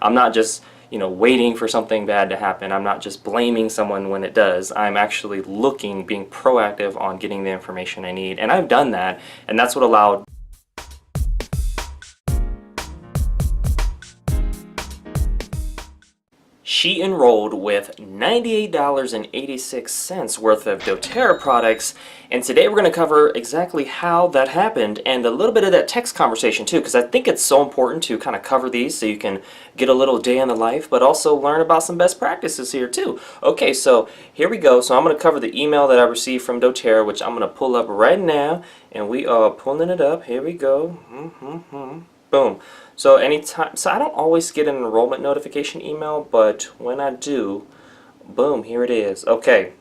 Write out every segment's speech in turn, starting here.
I'm not just, waiting for something bad to happen. I'm not just blaming someone when it does. I'm actually looking, being proactive on getting the information I need. And I've done that, and that's what allowed she enrolled with $98.86 worth of doTERRA products, and today we're going to cover exactly how that happened and a little bit of that text conversation too, because I think it's so important to kind of cover these so you can get a little day in the life, but also learn about some best practices here too. Okay, so here we go. So I'm going to cover the email that I received from doTERRA, which I'm going to pull up right now, and we are pulling it up. Here we go. Boom. So I don't always get an enrollment notification email, but when I do, boom, here it is. Okay.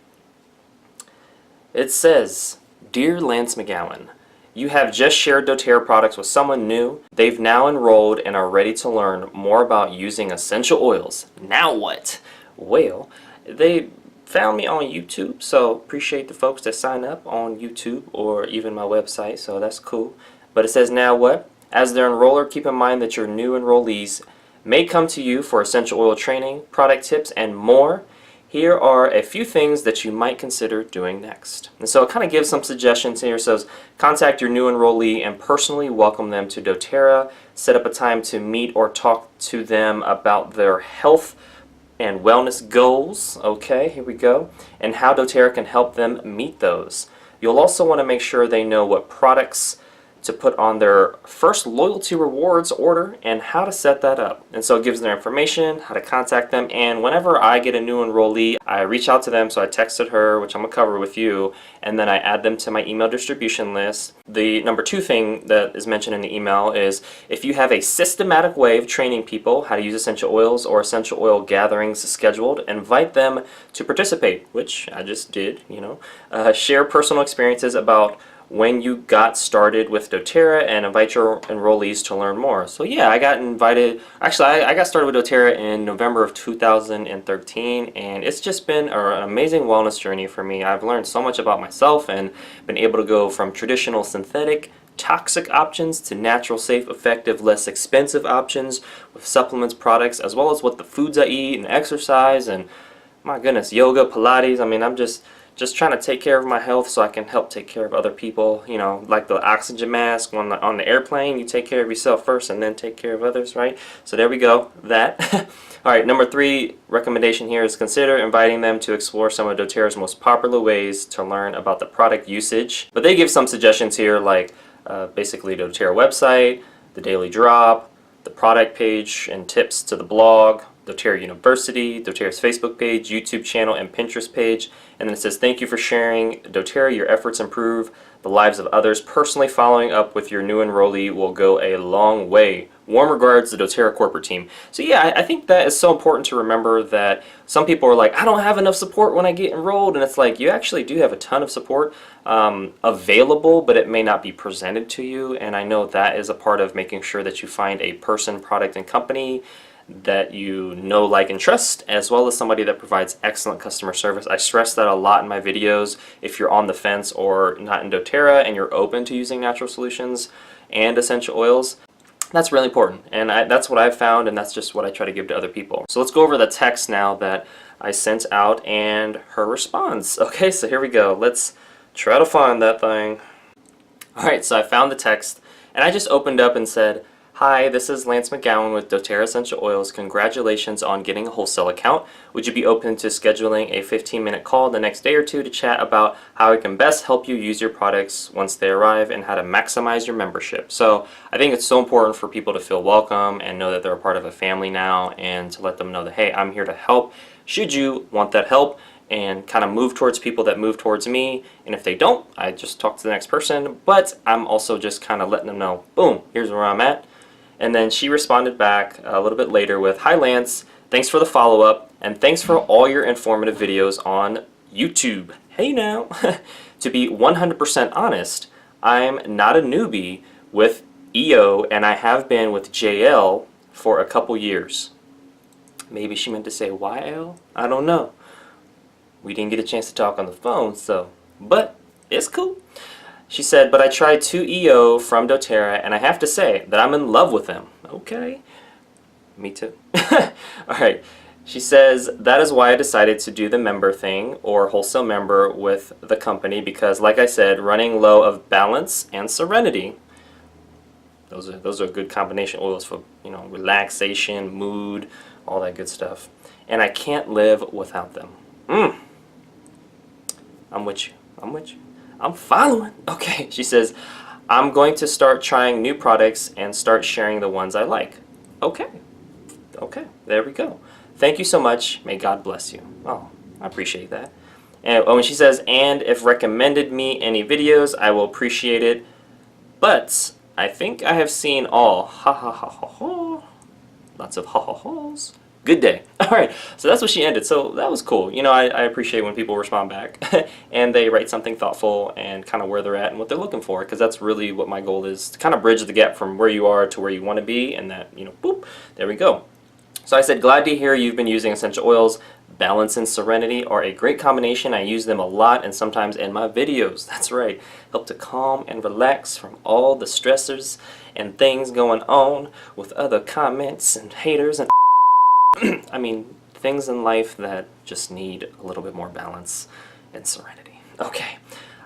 It says, "Dear Lance McGowan, you have just shared doTERRA products with someone new. They've now enrolled and are ready to learn more about using essential oils. Now what?" Well, they found me on YouTube, so appreciate the folks that sign up on YouTube or even my website, so that's cool. But it says, "Now what? As their enroller, keep in mind that your new enrollees may come to you for essential oil training, product tips, and more. Here are a few things that you might consider doing next." And so it kind of gives some suggestions here. It says, contact your new enrollee and personally welcome them to doTERRA. Set up a time to meet or talk to them about their health and wellness goals. Okay, here we go. And how doTERRA can help them meet those. You'll also want to make sure they know what products to put on their first loyalty rewards order and how to set that up. And so it gives their information, how to contact them, and whenever I get a new enrollee, I reach out to them. So I texted her, which I'm going to cover with you, and then I add them to my email distribution list. The number 2 thing that is mentioned in the email is if you have a systematic way of training people how to use essential oils or essential oil gatherings scheduled, invite them to participate, which I just did, share personal experiences about when you got started with doTERRA and invite your enrollees to learn more. So yeah, I got invited. Actually, I got started with doTERRA in November of 2013, and it's just been an amazing wellness journey for me. I've learned so much about myself and been able to go from traditional synthetic toxic options to natural, safe, effective, less expensive options with supplements, products, as well as what the foods I eat and exercise and, my goodness, yoga, Pilates. I mean, I'm just trying to take care of my health so I can help take care of other people. Like the oxygen mask on the airplane, you take care of yourself first and then take care of others, right? So there we go, that. All right, number 3 recommendation here is consider inviting them to explore some of doTERRA's most popular ways to learn about the product usage. But they give some suggestions here, like basically doTERRA website, the daily drop, the product page and tips to the blog, doTERRA University, doTERRA's Facebook page, YouTube channel, and Pinterest page. And then it says, thank you for sharing doTERRA. Your efforts improve the lives of others. Personally following up with your new enrollee will go a long way. Warm regards, the doTERRA corporate team. So yeah, I think that is so important to remember that some people are like, I don't have enough support when I get enrolled. And it's like, you actually do have a ton of support available, but it may not be presented to you. And I know that is a part of making sure that you find a person, product, and company that you know, like, and trust, as well as somebody that provides excellent customer service. I stress that a lot in my videos. If you're on the fence or not in doTERRA and you're open to using natural solutions and essential oils, that's really important. And that's what I've found, and that's just what I try to give to other people. So let's go over the text now that I sent out and her response. Okay, so here we go. Let's try to find that thing. All right, so I found the text, and I just opened up and said, "Hi, this is Lance McGowan with doTERRA Essential Oils. Congratulations on getting a wholesale account. Would you be open to scheduling a 15-minute call the next day or two to chat about how I can best help you use your products once they arrive and how to maximize your membership?" So I think it's so important for people to feel welcome and know that they're a part of a family now, and to let them know that, hey, I'm here to help should you want that help, and kind of move towards people that move towards me. And if they don't, I just talk to the next person, but I'm also just kind of letting them know, boom, here's where I'm at. And then she responded back a little bit later with, "Hi Lance, thanks for the follow-up, and thanks for all your informative videos on YouTube. Hey now, to be 100% honest, I'm not a newbie with EO, and I have been with JL for a couple years." Maybe she meant to say YL? I don't know. We didn't get a chance to talk on the phone, but it's cool. She said, "But I tried 2 EO from doTERRA, and I have to say that I'm in love with them." Okay. Me too. All right. She says, that is why I decided to do the member thing or wholesale member with the company because, like I said, running low of balance and serenity. Those are a good combination oils for, you know, relaxation, mood, all that good stuff. And I can't live without them. I'm with you. I'm with you. I'm following. Okay. She says, I'm going to start trying new products and start sharing the ones I like. Okay. Okay. There we go. Thank you so much. May God bless you. Oh, I appreciate that. And when she says, and if recommended me any videos, I will appreciate it. But I think I have seen all. Ha ha ha ha ha. Lots of ha ha ha's. Good day. All right. So that's what she ended. So that was cool. You know, I appreciate when people respond back and they write something thoughtful and kind of where they're at and what they're looking for, because that's really what my goal is, to kind of bridge the gap from where you are to where you want to be, and that, you know, boop, there we go. So I said, glad to hear you've been using essential oils. Balance and serenity are a great combination. I use them a lot and sometimes in my videos. That's right. Help to calm and relax from all the stressors and things going on with other comments and haters and I mean, things in life that just need a little bit more balance and serenity. Okay.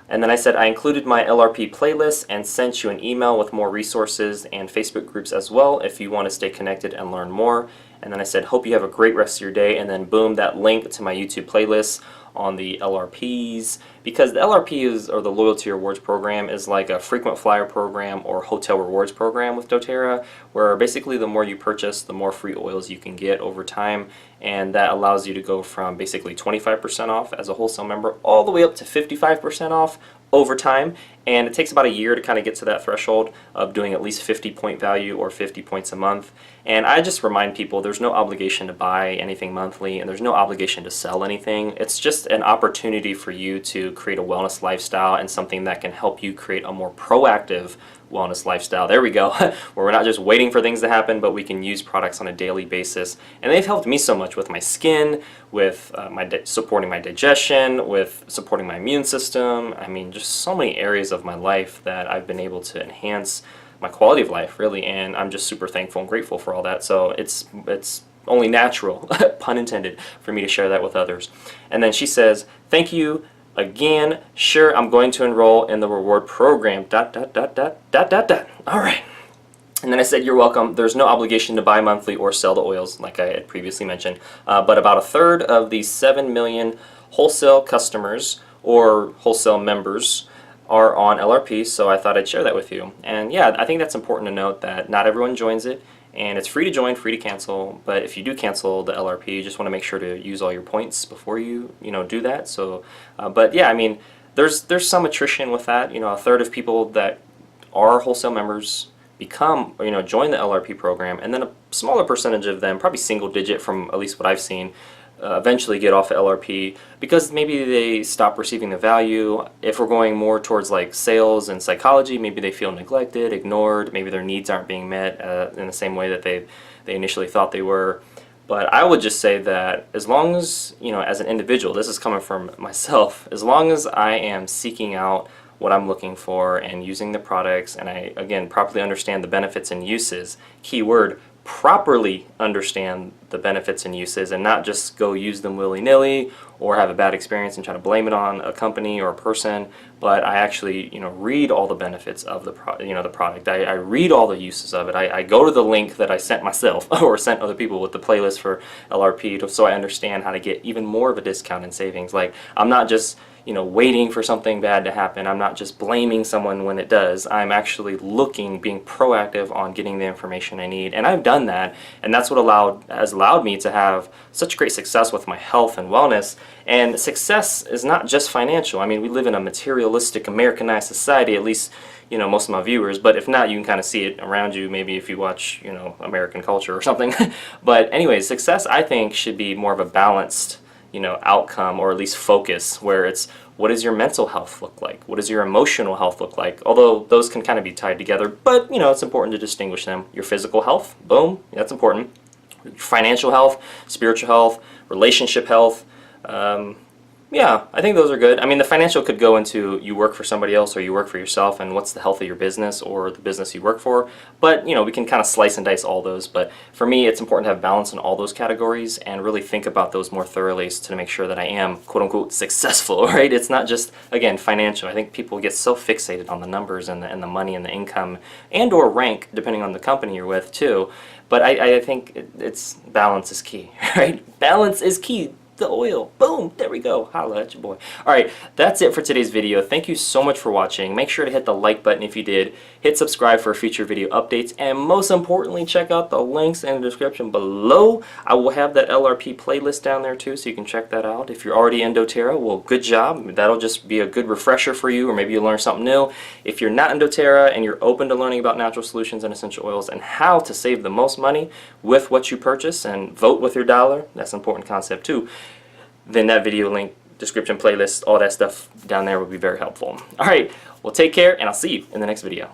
And then I said I included my LRP playlist and sent you an email with more resources and Facebook groups as well if you want to stay connected and learn more. And then I said, hope you have a great rest of your day. And then boom, that link to my YouTube playlist on the LRPs, because the LRP is, or the Loyalty Rewards Program, is like a frequent flyer program or hotel rewards program with doTERRA, where basically the more you purchase, the more free oils you can get over time, and that allows you to go from basically 25% off as a wholesale member all the way up to 55% off over time. And it takes about a year to kind of get to that threshold of doing at least 50 point value or 50 points a month. And I just remind people there's no obligation to buy anything monthly, and there's no obligation to sell anything. It's just an opportunity for you to create a wellness lifestyle and something that can help you create a more proactive wellness lifestyle. There we go. Where we're not just waiting for things to happen, but we can use products on a daily basis. And they've helped me so much with my skin, with supporting my digestion, with supporting my immune system. I mean, just so many areas of my life that I've been able to enhance my quality of life, really, and I'm just super thankful and grateful for all that. So it's only natural, pun intended, for me to share that with others. And then she says, thank you again. Sure, I'm going to enroll in the reward program. ... All right. And then I said, you're welcome. There's no obligation to buy monthly or sell the oils, like I had previously mentioned. But about a third of the 7 million wholesale customers or wholesale members are on LRP, so I thought I'd share that with you. And yeah, I think that's important to note that not everyone joins it, and it's free to join, free to cancel. But if you do cancel the LRP, you just want to make sure to use all your points before you do that. So, but yeah, I mean, there's some attrition with that. You know, a third of people that are wholesale members become, join the LRP program, and then a smaller percentage of them, probably single digit from at least what I've seen, eventually get off of LRP because maybe they stop receiving the value. If we're going more towards like sales and psychology, maybe they feel neglected, ignored, maybe their needs aren't being met in the same way that they initially thought they were. But I would just say that as long as, as an individual, this is coming from myself, as long as I am seeking out what I'm looking for and using the products, and I, again, properly understand the benefits and uses, keyword, properly understand the benefits and uses, and not just go use them willy-nilly or have a bad experience and try to blame it on a company or a person, but I actually read all the benefits of the product. I read all the uses of it. I go to the link that I sent myself or sent other people with the playlist for LRP so I understand how to get even more of a discount and savings. Like, I'm not just waiting for something bad to happen. I'm not just blaming someone when it does. I'm actually being proactive on getting the information I need. And I've done that, and that's what has allowed me to have such great success with my health and wellness. And success is not just financial. I mean, we live in a materialistic, Americanized society, at least, most of my viewers, but if not, you can kind of see it around you, maybe if you watch, American culture or something. But anyways, success, I think, should be more of a balanced outcome, or at least focus, where it's, what does your mental health look like? What does your emotional health look like? Although those can kind of be tied together, but it's important to distinguish them. Your physical health, boom, that's important. Financial health, spiritual health, relationship health, Yeah, I think those are good. I mean, the financial could go into you work for somebody else or you work for yourself and what's the health of your business or the business you work for. But, we can kind of slice and dice all those. But for me, it's important to have balance in all those categories and really think about those more thoroughly to make sure that I am, quote unquote, successful, right? It's not just, again, financial. I think people get so fixated on the numbers and the money and the income and or rank, depending on the company you're with, too. But I think it's balance is key, right? Balance is key. The oil. Boom! There we go. Holla at your boy. Alright, that's it for today's video. Thank you so much for watching. Make sure to hit the like button if you did. Hit subscribe for future video updates. And most importantly, check out the links in the description below. I will have that LRP playlist down there too, so you can check that out. If you're already in doTERRA, well, good job. That'll just be a good refresher for you, or maybe you'll learn something new. If you're not in doTERRA and you're open to learning about natural solutions and essential oils and how to save the most money with what you purchase and vote with your dollar, that's an important concept too, then that video link, description, playlist, all that stuff down there would be very helpful. Alright, well take care and I'll see you in the next video.